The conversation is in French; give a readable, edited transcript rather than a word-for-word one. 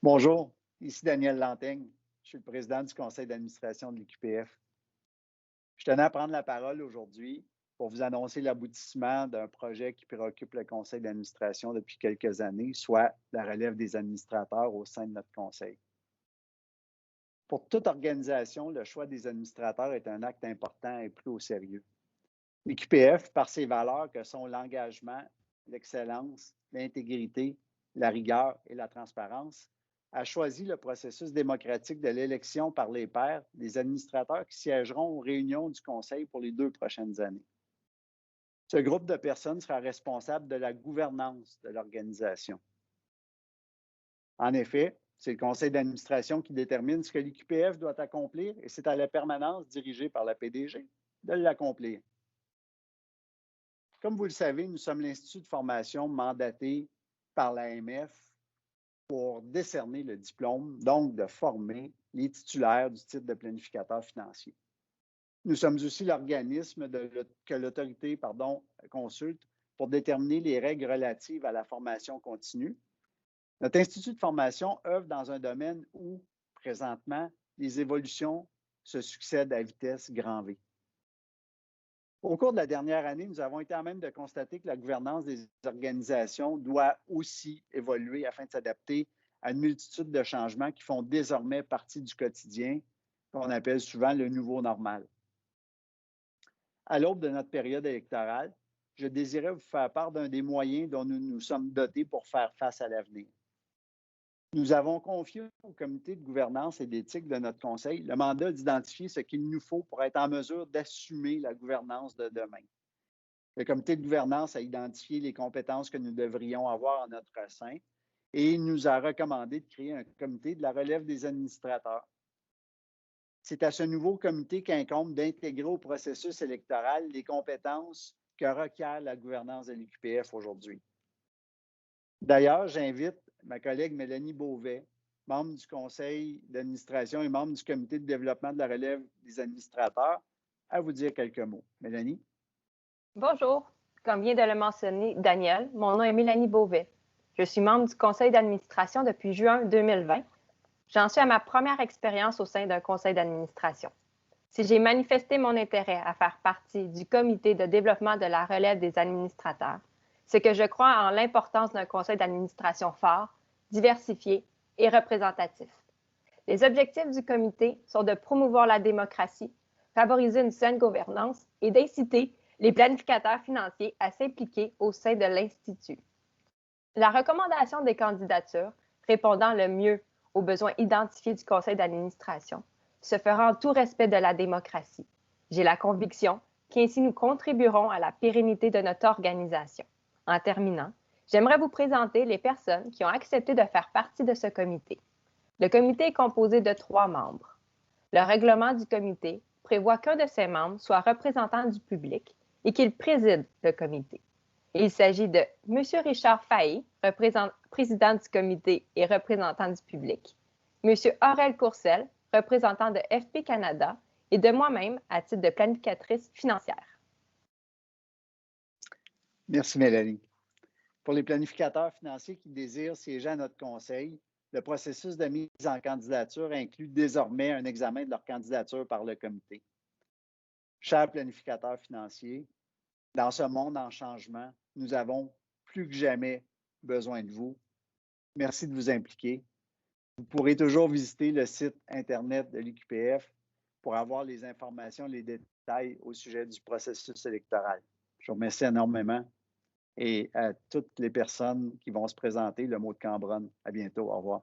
Bonjour, ici Daniel Lantaigne. Je suis le président du conseil d'administration de l'IQPF. Je tenais à prendre la parole aujourd'hui pour vous annoncer l'aboutissement d'un projet qui préoccupe le conseil d'administration depuis quelques années, soit la relève des administrateurs au sein de notre conseil. Pour toute organisation, le choix des administrateurs est un acte important et pris au sérieux. L'IQPF, par ses valeurs que sont l'engagement, l'excellence, l'intégrité, la rigueur et la transparence, a choisi le processus démocratique de l'élection par les pairs des administrateurs qui siégeront aux réunions du Conseil pour les 2 prochaines années. Ce groupe de personnes sera responsable de la gouvernance de l'organisation. En effet, c'est le conseil d'administration qui détermine ce que l'IQPF doit accomplir et c'est à la permanence dirigée par la PDG de l'accomplir. Comme vous le savez, nous sommes l'institut de formation mandaté par l'AMF pour décerner le diplôme, donc de former les titulaires du titre de planificateur financier. Nous sommes aussi l'organisme que l'autorité consulte pour déterminer les règles relatives à la formation continue. Notre institut de formation œuvre dans un domaine où, présentement, les évolutions se succèdent à vitesse grand V. Au cours de la dernière année, nous avons été à même de constater que la gouvernance des organisations doit aussi évoluer afin de s'adapter à une multitude de changements qui font désormais partie du quotidien, qu'on appelle souvent le nouveau normal. À l'aube de notre période électorale, je désirais vous faire part d'un des moyens dont nous nous sommes dotés pour faire face à l'avenir. Nous avons confié au comité de gouvernance et d'éthique de notre conseil le mandat d'identifier ce qu'il nous faut pour être en mesure d'assumer la gouvernance de demain. Le comité de gouvernance a identifié les compétences que nous devrions avoir en notre sein et il nous a recommandé de créer un comité de la relève des administrateurs. C'est à ce nouveau comité qu'incombe d'intégrer au processus électoral les compétences que requiert la gouvernance de l'IQPF aujourd'hui. D'ailleurs, j'invite ma collègue Mélanie Beauvais, membre du conseil d'administration et membre du comité de développement de la relève des administrateurs, à vous dire quelques mots. Mélanie? Bonjour, comme vient de le mentionner Daniel, mon nom est Mélanie Beauvais. Je suis membre du conseil d'administration depuis juin 2020. J'en suis à ma première expérience au sein d'un conseil d'administration. Si j'ai manifesté mon intérêt à faire partie du comité de développement de la relève des administrateurs, c'est que je crois en l'importance d'un conseil d'administration fort, diversifié et représentatif. Les objectifs du comité sont de promouvoir la démocratie, favoriser une saine gouvernance et d'inciter les planificateurs financiers à s'impliquer au sein de l'Institut. La recommandation des candidatures répondant le mieux aux besoins identifiés du conseil d'administration se fera en tout respect de la démocratie. J'ai la conviction qu'ainsi nous contribuerons à la pérennité de notre organisation. En terminant, j'aimerais vous présenter les personnes qui ont accepté de faire partie de ce comité. Le comité est composé de 3 membres. Le règlement du comité prévoit qu'un de ses membres soit représentant du public et qu'il préside le comité. Il s'agit de M. Richard Fahey, président du comité et représentant du public, M. Aurel Courcelle, représentant de FP Canada, et de moi-même à titre de planificatrice financière. Merci, Mélanie. Pour les planificateurs financiers qui désirent siéger à notre conseil, le processus de mise en candidature inclut désormais un examen de leur candidature par le comité. Chers planificateurs financiers, dans ce monde en changement, nous avons plus que jamais besoin de vous. Merci de vous impliquer. Vous pourrez toujours visiter le site Internet de l'IQPF pour avoir les informations, les détails au sujet du processus électoral. Je vous remercie énormément et à toutes les personnes qui vont se présenter, le mot de Cambronne. À bientôt. Au revoir.